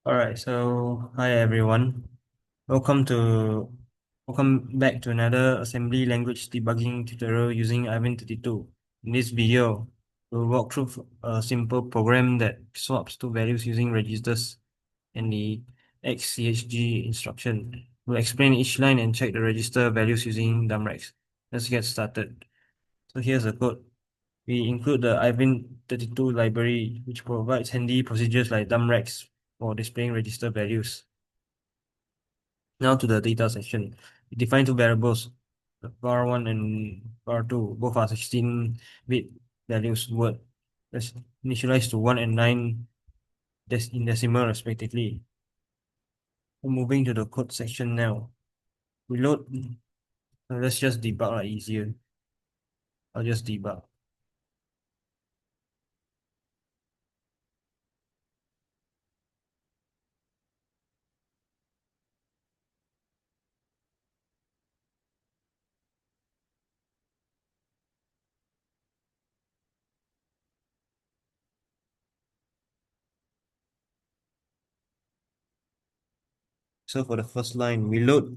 Alright, so hi everyone. Welcome to welcome back to another assembly language debugging tutorial using Ivan32. In this video, we'll walk through a simple program that swaps two values using registers and the XCHG instruction. We'll explain each line and check the register values using dumrex. Let's get started. So here's the code. We include the Ivan32 library, which provides handy procedures like dumrex for displaying register values. Now to the data section. We define two variables, var1 and var2. Both are 16-bit values word. Let's initialize to 1 and 9 in decimal respectively. Moving to the code section now. We load. Let's just debug like easier. I'll just debug. So for the first line, we load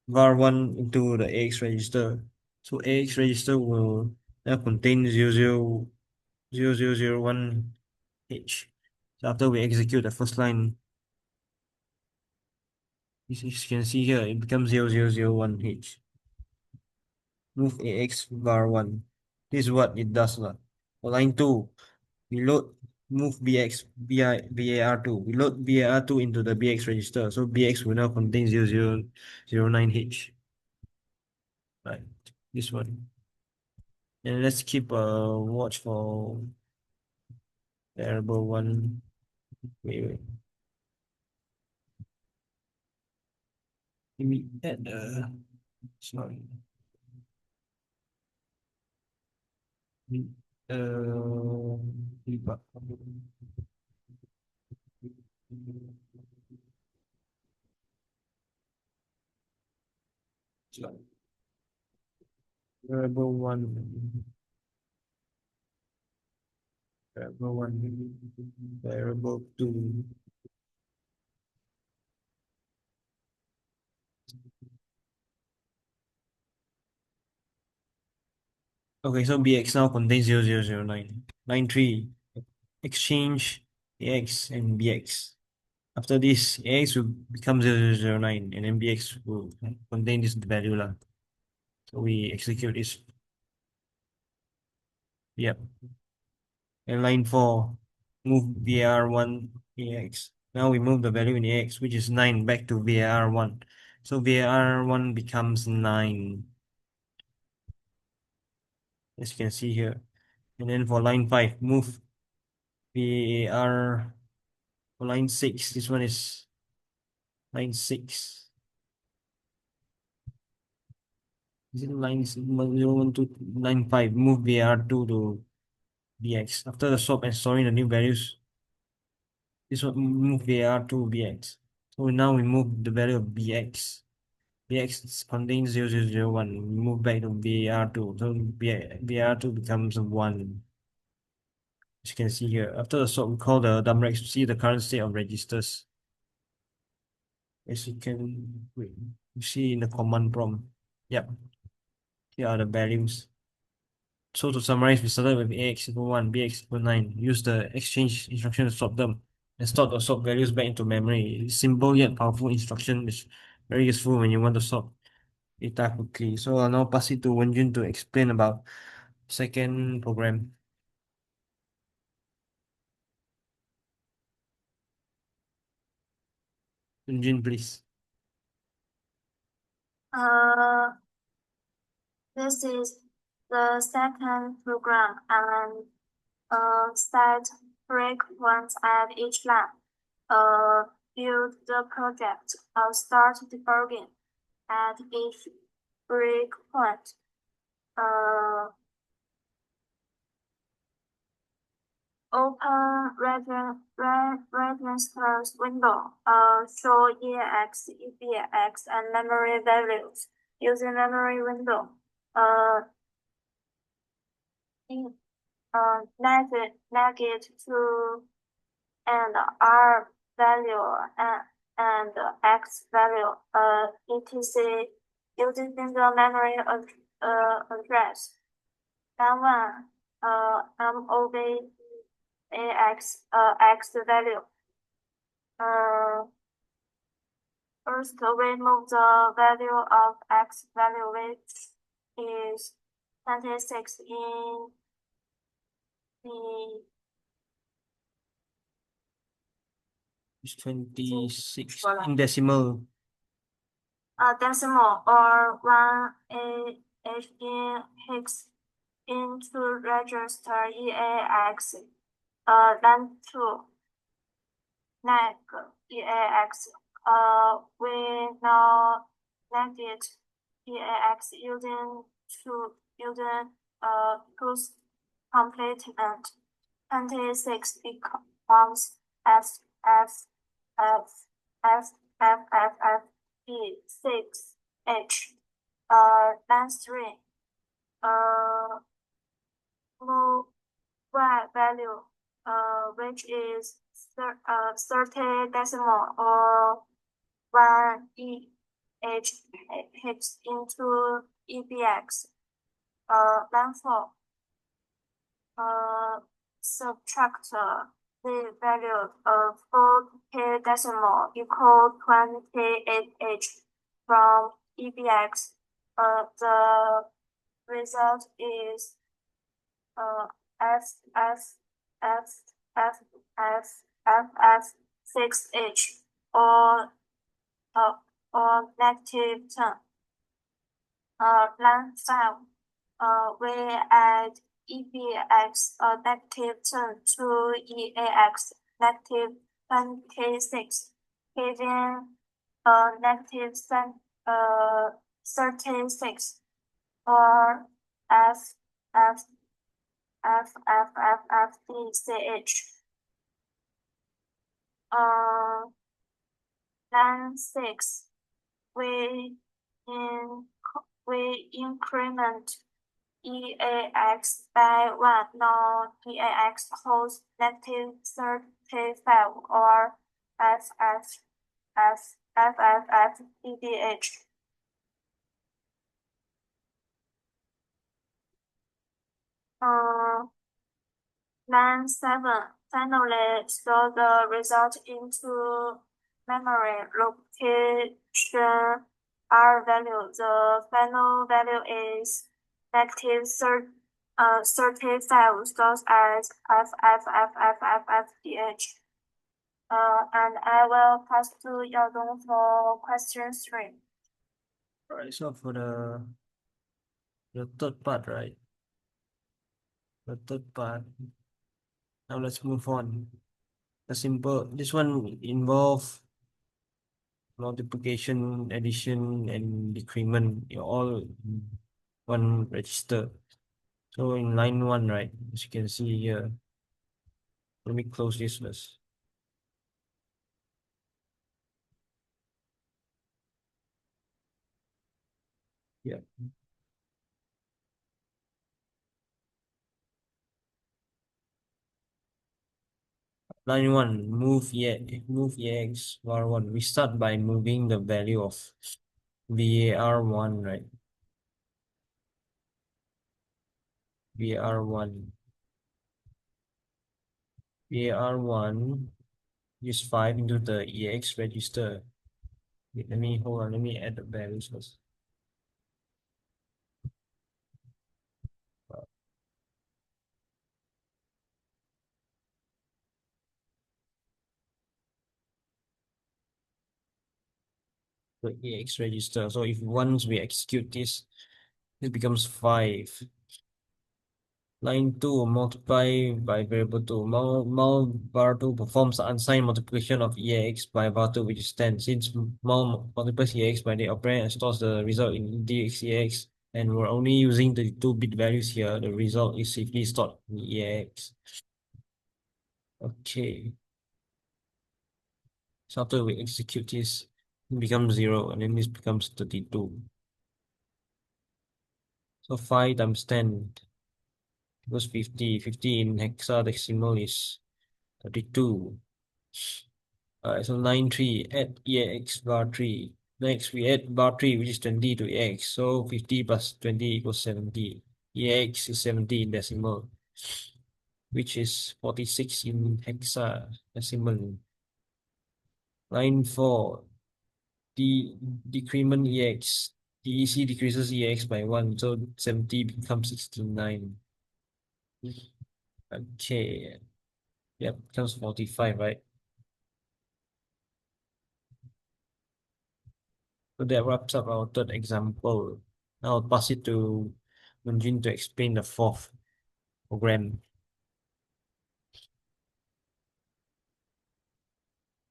var1 into the AX register. So AX register will now contain 000001H. So after we execute the first line, as you can see here, it becomes 0001H. Move AX var1. This is what it does. For line 2, we load move BX BAR2. We load BAR2 into the BX register. So BX will now contain 0009H. Right. This one. And let's keep a watch for variable one. Wait. Let me add sorry. Debug. Variable one. Variable one. Variable two. Okay, so BX now contains 0009. Line 3, exchange AX and BX. After this, AX will become 0009 and then BX will contain this value. So we execute this. Yep. And line 4, move var1 AX. Now we move the value in AX, which is 9, back to var1. So var1 becomes 9, as you can see here. And then for line 5, move var. For line 6, this one is line 6. Is it line 0, 1, 2, line 5? Move var2 to bx. After the swap and storing the new values, this one move var2 bx. So now we move the value of bx. Bx contains 0001. We move back to var2. So var2 becomes 1. As you can see here. After the swap, we call the dumrex to see the current state of registers. As you can wait, you see in the command prompt. Yep. Here are the values. So to summarize, we started with AX equal 1, BX equal 9. Use the exchange instruction to swap them and store the swap values back into memory. It's simple yet powerful instruction, which is very useful when you want to swap data quickly. So I'll now pass it to Wenjun to explain about second program. Wenjun, please. Uh, this is the second program and set breakpoints at each line. Build the project. Start debugging at each breakpoint. Open registers window. Show EAX, EBX, and memory values using memory window. Negate 2 and R value and X value, etc. using the memory address. Then MOV X value. First, remove the value of X value, which is 26 in the It's 26 in decimal. Decimal or 1 in hex into register EAX, then 2 neg EAX. We now negate EAX using two's complement. 26 becomes F F F F F F F B 6 H. Then 3. Move Y value, which is 30 decimal or 1 EH hex into EBX. Then 4. Subtract the value of 4K decimal equal 28H from EBX. The result is F F F F F F F 6H or -10. Line 5. We add EBX -10 to EAX -26, giving -36 or F F F F F F D C H. Line 6. We increment EAX by 1. Now EAX holds -35 or F F F F F F D D H. Line 7. Finally, store the result into memory location R value. The final value is -35 stores as FFFFFFDH. And I will pass to Yao Dong for question 3. Alright, so for the third part, right? The third part. Now let's move on. This one involve multiplication, addition, and decrement, all in one register. So in line 1, right, as you can see here, let me close this first. Yeah. Line 1, move EX var1. We start by moving the value of VAR1, right? VAR1. VAR1 is 5 into the EX register. Wait, hold on, let me add the values first. The EX register. So if once we execute this, it becomes 5. Line 2, multiply by variable 2. Mul var2 performs the unsigned multiplication of EX by var2, which is 10. Since mul multiplies EX by the operand and stores the result in DXEX, and we're only using the 2-bit values here, the result is safely stored in EX. Okay. So after we execute this, it becomes 0, and then this becomes 32. So 5 times 10 equals 50. 50 in hexadecimal is 32. Alright, so line 3, add EX bar 3. Next, we add bar 3, which is 20 to EX. So 50 plus 20 equals 70. EX is 70 in decimal, which is 46 in hexadecimal. Line 4, decrement EX. DEC decreases EX by 1, so 70 becomes 69. Okay, yep, becomes 45, right? So that wraps up our third example. Now I'll pass it to Wenjun to explain the fourth program.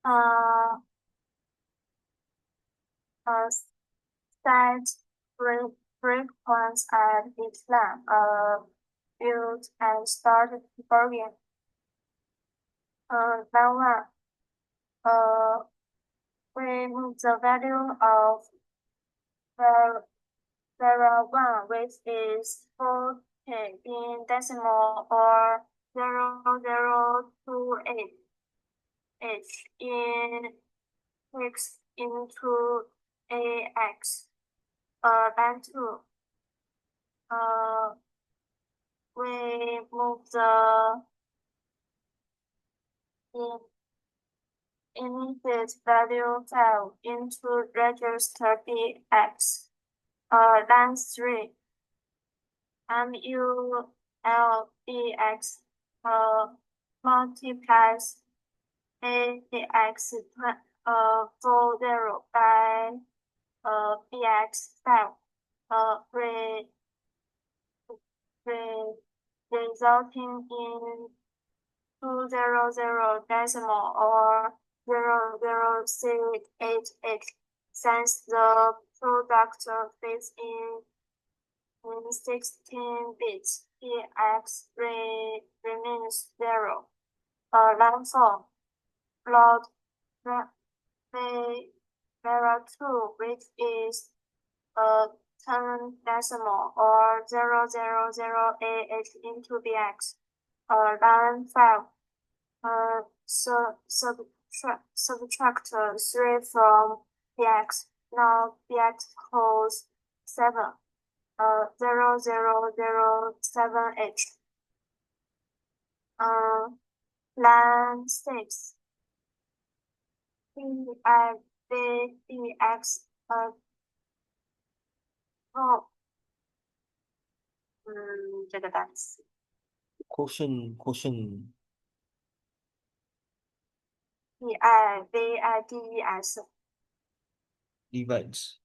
Uh, uh, set breakpoints at each line. Build and start debugging. Line one. We move the value of var var1, which is 40 in decimal, or 0028 h in fixed into AX. Line 2. We move the in input value file into register BX. Line 3. MULBX multiplies ABX 40 by BX file, re resulting in 200 decimal or 0068H, since the product fits in 16 bits. PX remains 0. Line 4. Plot Vera2, which is 10 decimal or 0008 into BX. Line 5. Subtract 3 from BX. Now BX holds 7. 0007H. Line 6. PIVBX 这个单词 Quotient, PIVIDES divides.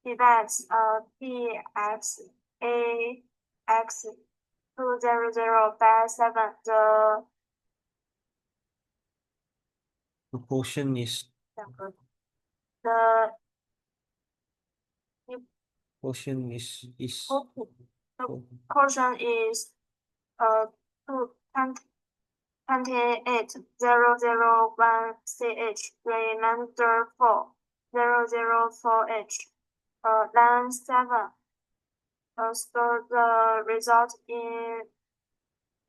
divides PX AX 200 by 7. The quotient is The quotient is quotient is 28001 CH, remainder 4004H. Line 7. Store the result in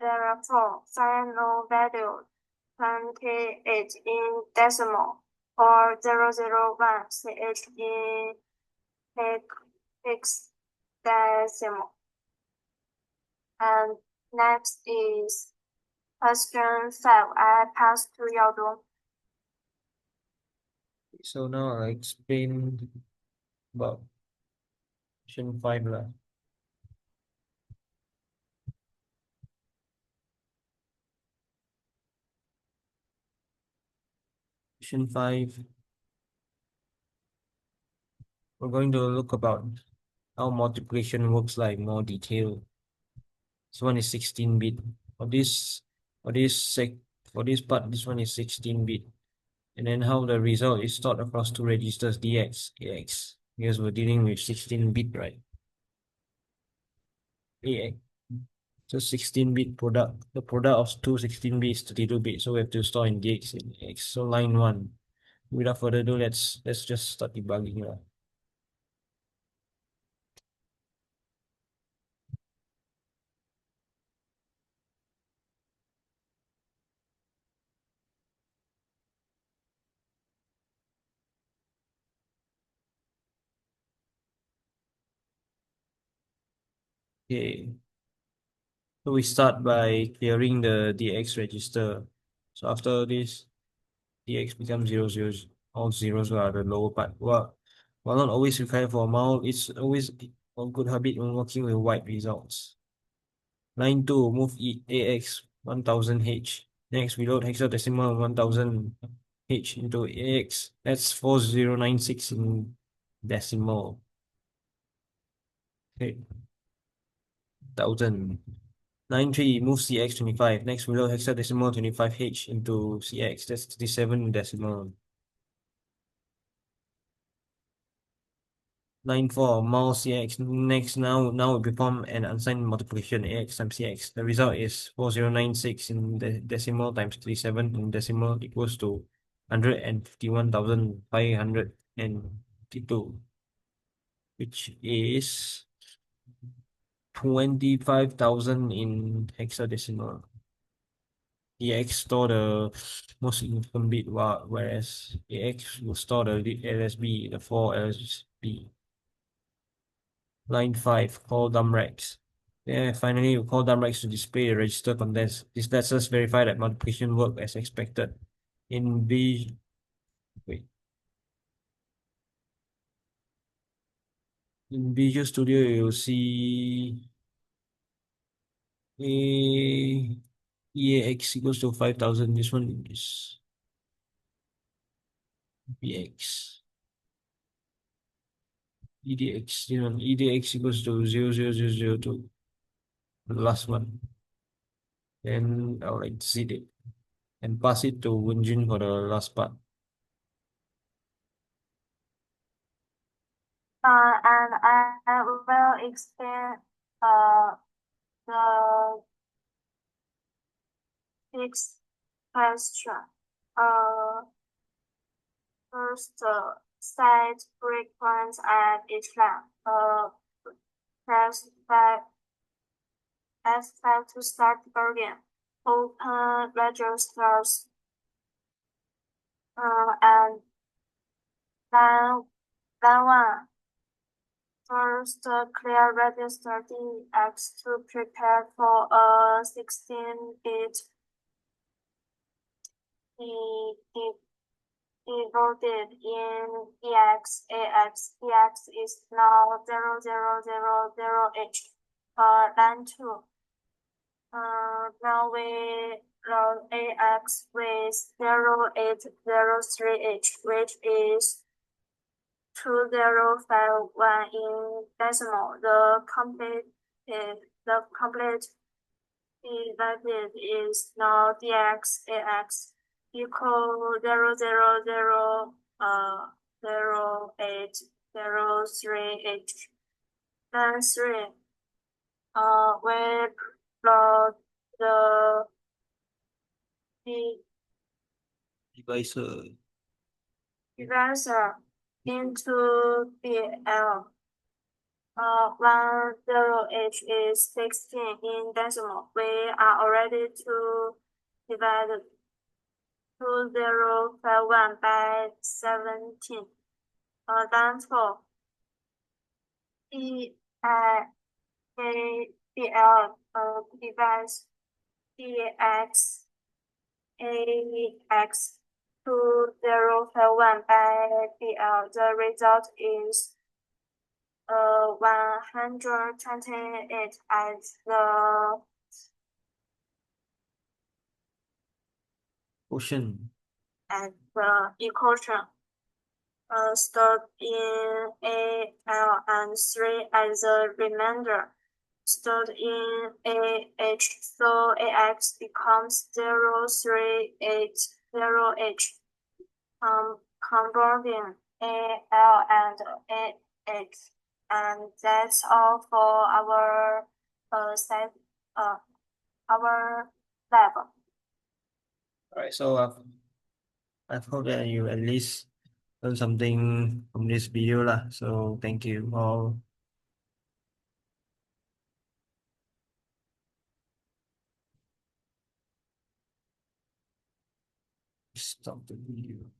therefore final value 28 in decimal or 001 CH in hexadecimal. And next is question 5. I pass to Yao Tong. so now I'll explain about question 5 lah. Question 5. We're going to look about how multiplication works like more detail. This one is 16-bit. For this part, this one is 16-bit. And then how the result is stored across two registers, DX, AX. Because we're dealing with 16-bit, right? AX. So 16-bit product. The product of two 16-bit is 32-bit. So we have to store in DX and AX. So line 1. Without further ado, let's just start debugging now. Okay, so we start by clearing the DX register. So after this, DX becomes 00. All zeros are the lower part. While not always required for a mount, it's always a good habit when working with white results. Line 2, move AX 1000H. Next, we load hexadecimal 1000H into AX. That's 4096 in decimal. Okay, 1000. Line 3, move CX 25. Next, we load hexadecimal 25H into CX. That's 37 in decimal. Line 4, mouse CX. Next, now we perform an unsigned multiplication AX times CX. The result is 4096 in the decimal times 37 in decimal equals to 151,552, which is 25,000 in hexadecimal. EX store the most significant bit, whereas AX will store the LSB, the 4 LSB. Line 5, call dumrex. Yeah, finally, we call dumrex to display the register contents. This lets us verify that multiplication worked as expected. In V, wait, in Visual Studio, you'll see a EAX equals to 5,000. This one is BX. EDX, EDX equals to 00002, the last one. Then I'll exit it and pass it to Wenjun for the last part. And I will explain uh, the fixed question. Uh, First, set breakpoints at each line. Press F5 to start debugging. Open registers and line 1. First, clear register DX to prepare for a 16-bit devoted in EX, AX. EX is now 0000H. Line 2. Now we load AX with 0803H, which is 2051 in decimal. The complete divided is now DX AX equal 0000803H. Then 3. We plot the Divisor. divisor into BL. 10H is 16 in decimal. We are already to divide 2051 by 17. Then 4. BL divides DX AX 2051 by BL. The result is 128 as the Quotient. equation. Stored in AL and 3 as a remainder. Stored in AH, so AX becomes 0380H. Converting AL and AX. And that's all for our our lab. All right, so I hope that you at least learn something from this video lah. So thank you all. Stop the video.